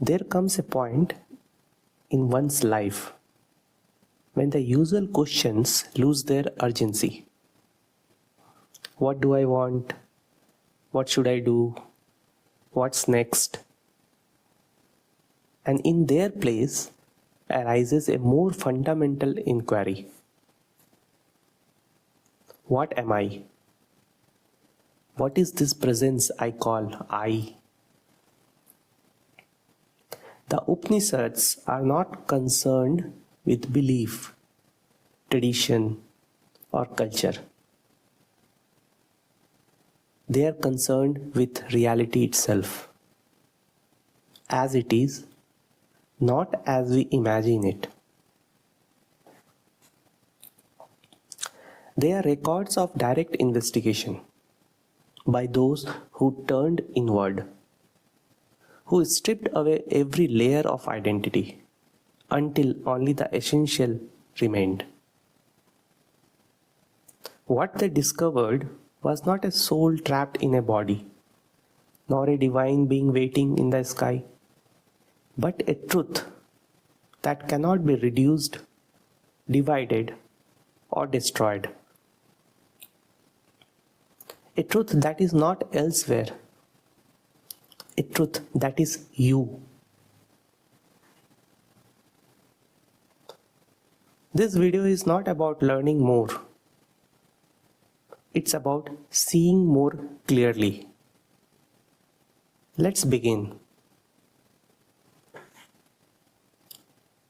There comes a point in one's life when the usual questions lose their urgency. What do I want? What should I do? What's next? And in their place arises a more fundamental inquiry. What am I? What is this presence I call I? The Upanishads are not concerned with belief, tradition, or culture. They are concerned with reality itself, as it is, not as we imagine it. They are records of direct investigation by those who turned inward, who stripped away every layer of identity until only the essential remained. What they discovered was not a soul trapped in a body, nor a divine being waiting in the sky, but a truth that cannot be reduced, divided, or destroyed. A truth that is not elsewhere. A truth that is you. This video is not about learning more. It's about seeing more clearly. Let's begin.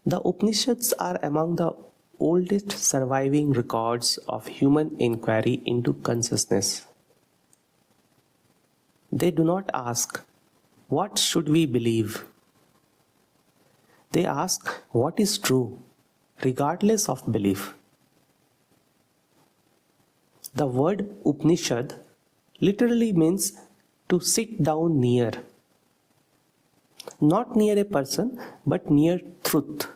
The Upanishads are among the oldest surviving records of human inquiry into consciousness. They do not ask, what should we believe? They ask, what is true, regardless of belief. The word Upanishad literally means to sit down near. Not near a person, but near truth.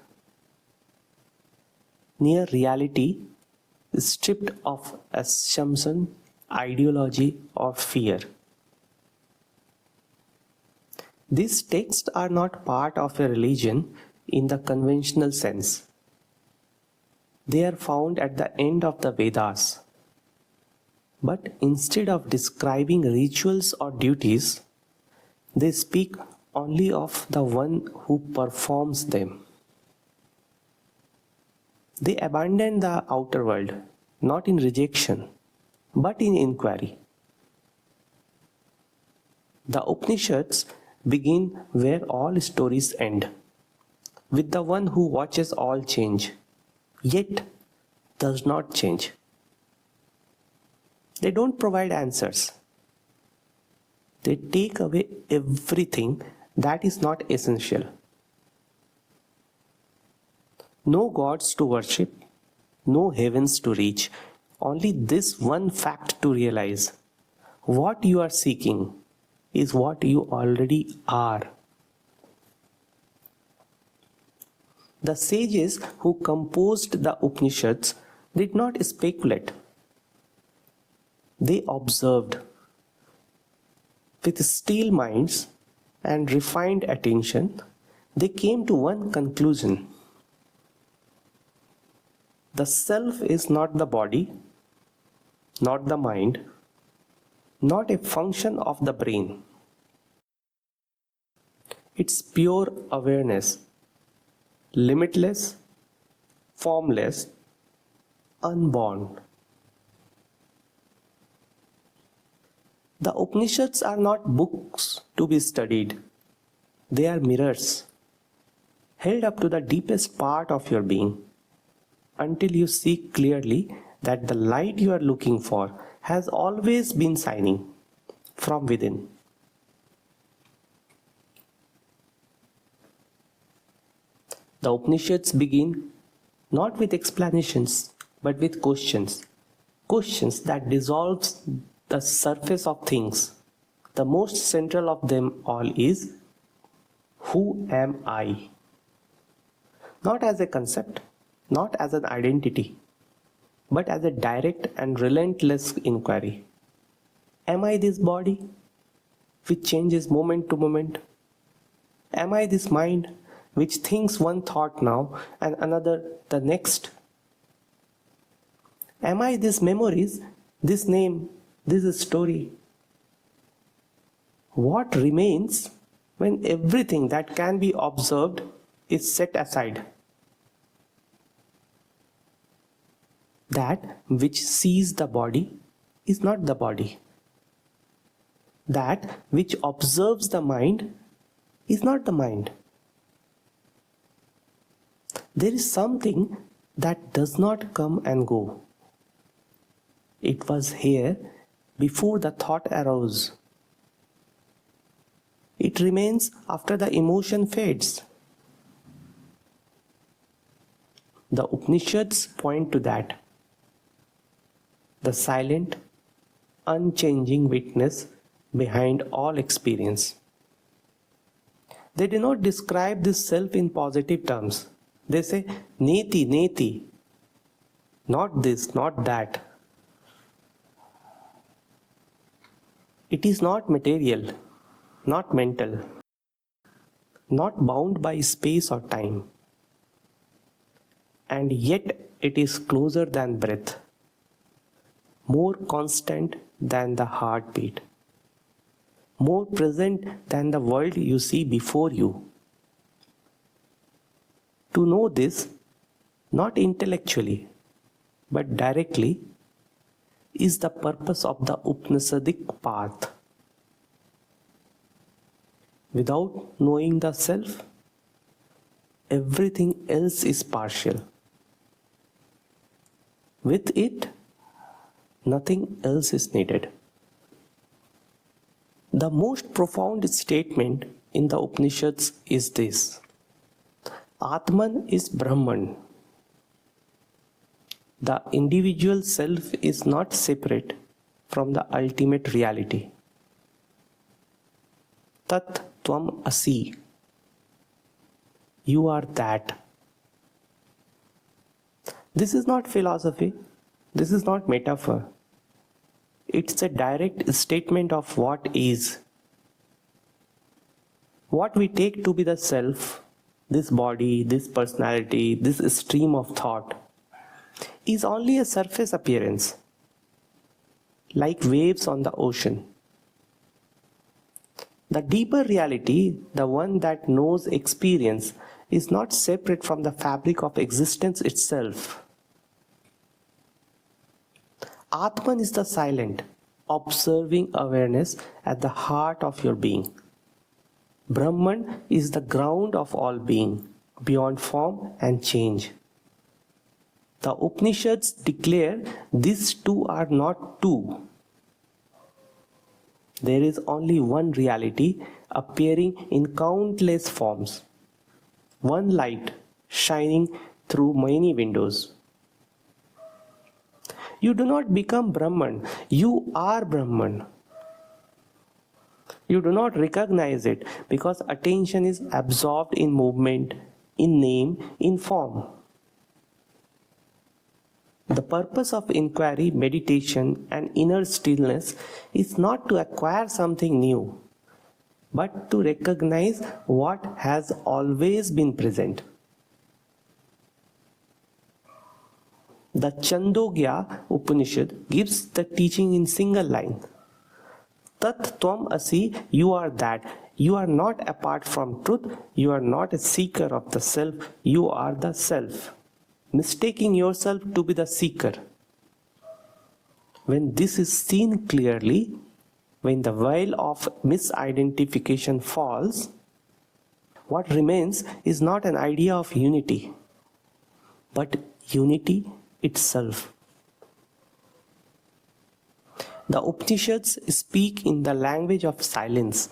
Near reality, stripped of assumption, ideology, or fear. These texts are not part of a religion in the conventional sense. They are found at the end of the Vedas. But instead of describing rituals or duties, they speak only of the one who performs them. They abandon the outer world, not in rejection, but in inquiry. The Upanishads begin where all stories end, with the one who watches all change, yet does not change. They don't provide answers. They take away everything that is not essential. No gods to worship, no heavens to reach, only this one fact to realize. What you are seeking is what you already are. The sages who composed the Upanishads did not speculate. They observed. With still minds and refined attention, they came to one conclusion. The self is not the body, not the mind, not a function of the brain. It's pure awareness, limitless, formless, unborn. The Upanishads are not books to be studied. They are mirrors, held up to the deepest part of your being, until you see clearly that the light you are looking for has always been shining from within. The Upanishads begin not with explanations, but with questions. Questions that dissolves the surface of things. The most central of them all is, who am I? Not as a concept, not as an identity, but as a direct and relentless inquiry. Am I this body, which changes moment to moment? Am I this mind which thinks one thought now and another the next? Am I these memories, this name, this story? What remains when everything that can be observed is set aside? That which sees the body is not the body. That which observes the mind is not the mind. There is something that does not come and go. It was here before the thought arose. It remains after the emotion fades. The Upanishads point to that. The silent, unchanging witness behind all experience. They do not describe this self in positive terms. They say, neti, neti. Not this, not that. It is not material, not mental, not bound by space or time. And yet it is closer than breath, more constant than the heartbeat, more present than the world you see before you. To know this, not intellectually, but directly, is the purpose of the Upanishadic path. Without knowing the self, everything else is partial. With it, nothing else is needed. The most profound statement in the Upanishads is this: Ātman is Brahman. The individual self is not separate from the ultimate reality. Tvam asi. You are that. This is not philosophy. This is not metaphor. It's a direct statement of what is. What we take to be the self, this body, this personality, this stream of thought, is only a surface appearance, like waves on the ocean. The deeper reality, the one that knows experience, is not separate from the fabric of existence itself. Ātman is the silent, observing awareness at the heart of your being. Brahman is the ground of all being, beyond form and change. The Upanishads declare these two are not two. There is only one reality appearing in countless forms. One light shining through many windows. You do not become Brahman, you are Brahman. You do not recognize it because attention is absorbed in movement, in name, in form. The purpose of inquiry, meditation, and inner stillness is not to acquire something new, but to recognize what has always been present. The Chandogya Upanishad gives the teaching in single line. Tat Tvam Asi, you are that. You are not apart from truth. You are not a seeker of the self. You are the self. Mistaking yourself to be the seeker. When this is seen clearly, when the veil of misidentification falls, what remains is not an idea of unity, but unity itself. The Upanishads speak in the language of silence,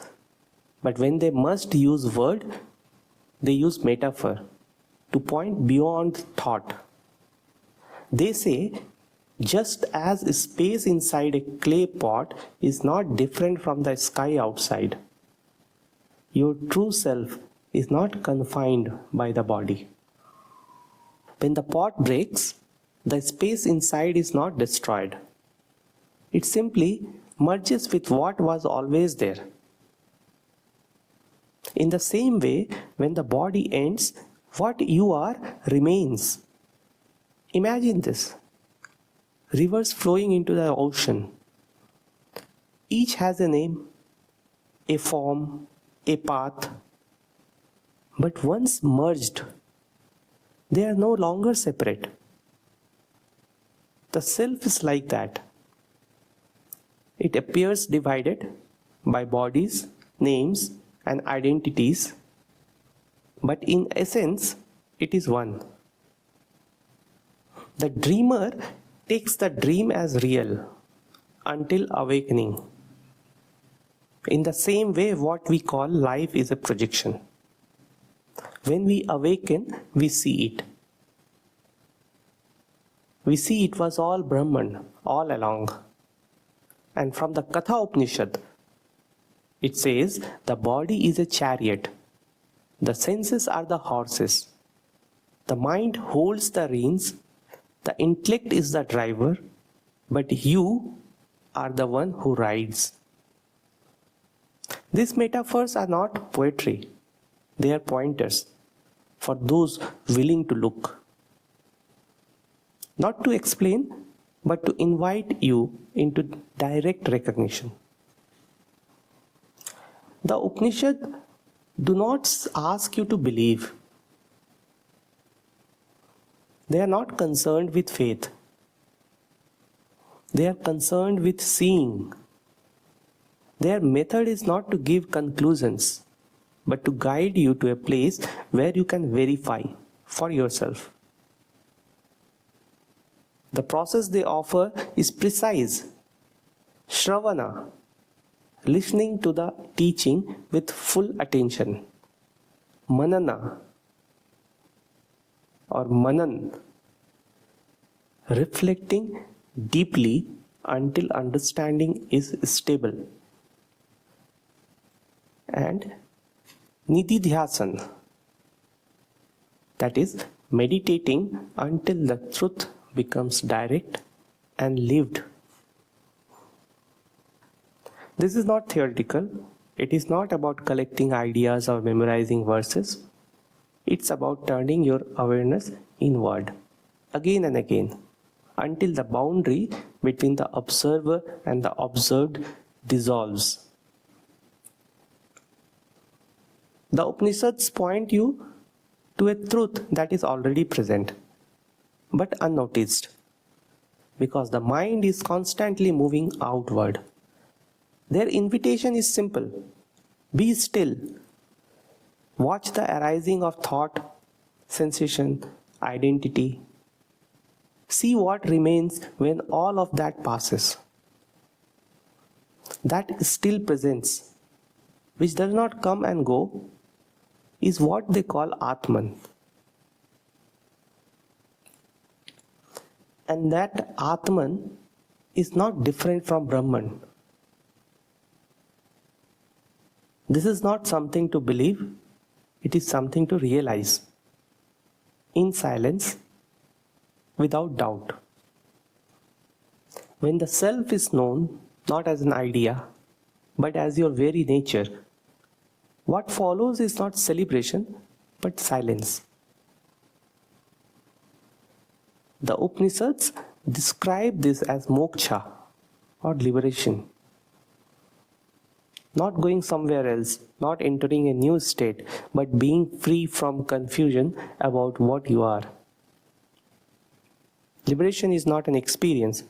but when they must use word, they use metaphor to point beyond thought. They say, just as space inside a clay pot is not different from the sky outside, your true self is not confined by the body. When the pot breaks, the space inside is not destroyed. It simply merges with what was always there. In the same way, when the body ends, what you are remains. Imagine this. Rivers flowing into the ocean. Each has a name, a form, a path. But once merged, they are no longer separate. The self is like that. It appears divided by bodies, names, and identities, but in essence, it is one. The dreamer takes the dream as real until awakening. In the same way, what we call life is a projection. When we awaken, we see it. We see it was all Brahman all along. And from the Katha Upanishad, it says the body is a chariot, the senses are the horses, the mind holds the reins, the intellect is the driver, but you are the one who rides. These metaphors are not poetry, they are pointers for those willing to look. Not to explain, but to invite you into direct recognition. The Upanishads do not ask you to believe. They are not concerned with faith. They are concerned with seeing. Their method is not to give conclusions, but to guide you to a place where you can verify for yourself. The process they offer is precise. Shravana, listening to the teaching with full attention. Manana or Manan, reflecting deeply until understanding is stable. And Nididhyasan, that is, meditating until the truth becomes direct and lived. This is not theoretical. It is not about collecting ideas or memorizing verses. It's about turning your awareness inward again and again until the boundary between the observer and the observed dissolves. The Upanishads point you to a truth that is already present, but unnoticed, because the mind is constantly moving outward. Their invitation is simple. Be still. Watch the arising of thought, sensation, identity. See what remains when all of that passes. That still presence, which does not come and go, is what they call Ātman. And that Ātman is not different from Brahman. This is not something to believe, it is something to realize. In silence, without doubt. When the self is known, not as an idea, but as your very nature, what follows is not celebration, but silence. The Upanishads describe this as moksha or liberation. Not going somewhere else, not entering a new state, but being free from confusion about what you are. Liberation is not an experience.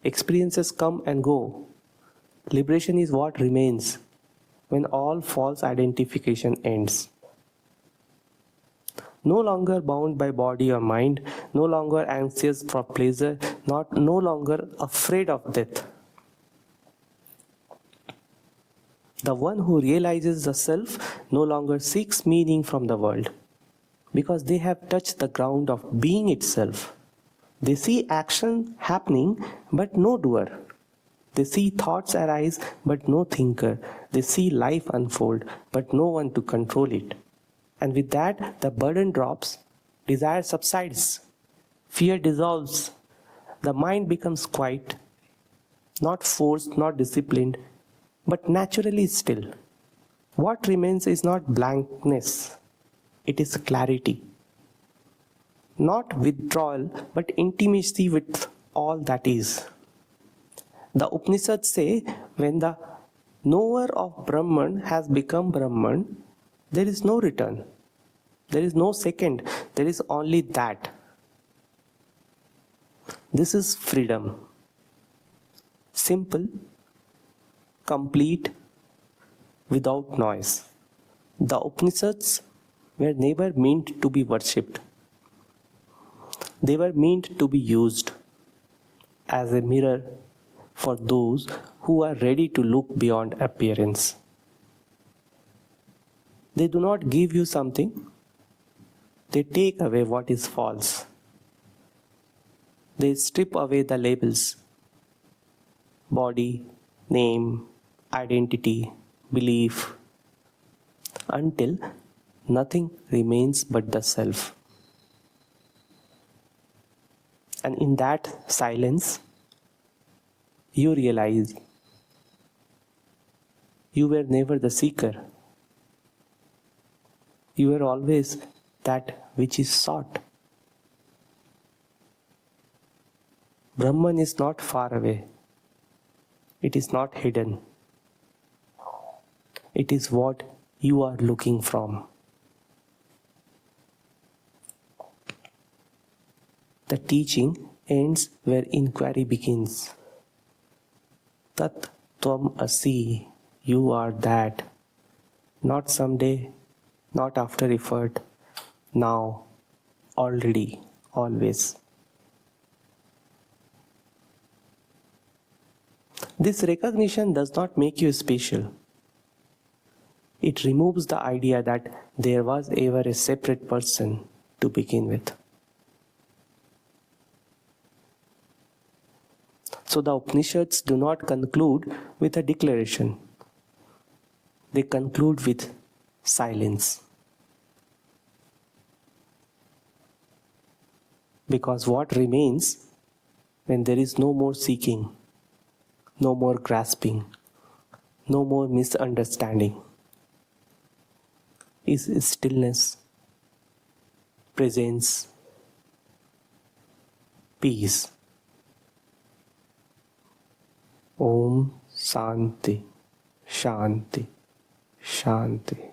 Experiences come and go. Liberation is what remains when all false identification ends. No longer bound by body or mind, no longer anxious for pleasure, no longer afraid of death. The one who realizes the self no longer seeks meaning from the world, because they have touched the ground of being itself. They see action happening, but no doer. They see thoughts arise, but no thinker. They see life unfold, but no one to control it. And with that, the burden drops, desire subsides, fear dissolves, the mind becomes quiet, not forced, not disciplined, but naturally still. What remains is not blankness, it is clarity. Not withdrawal, but intimacy with all that is. The Upanishads say when the knower of Brahman has become Brahman, there is no return. There is no second. There is only that. This is freedom. Simple, complete, without noise. The Upanishads were never meant to be worshipped. They were meant to be used as a mirror for those who are ready to look beyond appearance. They do not give you something, they take away what is false. They strip away the labels: body, name, identity, belief, until nothing remains but the self. And in that silence, you realize you were never the seeker. You were always that which is sought. Brahman is not far away. It is not hidden. It is what you are looking from. The teaching ends where inquiry begins. Tat Tvam Asi, you are that. Not someday, not after effort, now, already, always. This recognition does not make you special. It removes the idea that there was ever a separate person to begin with. So the Upanishads do not conclude with a declaration. They conclude with silence. Because what remains when there is no more seeking, no more grasping, no more misunderstanding, is stillness, presence, peace. Om Shanti, Shanti, Shanti.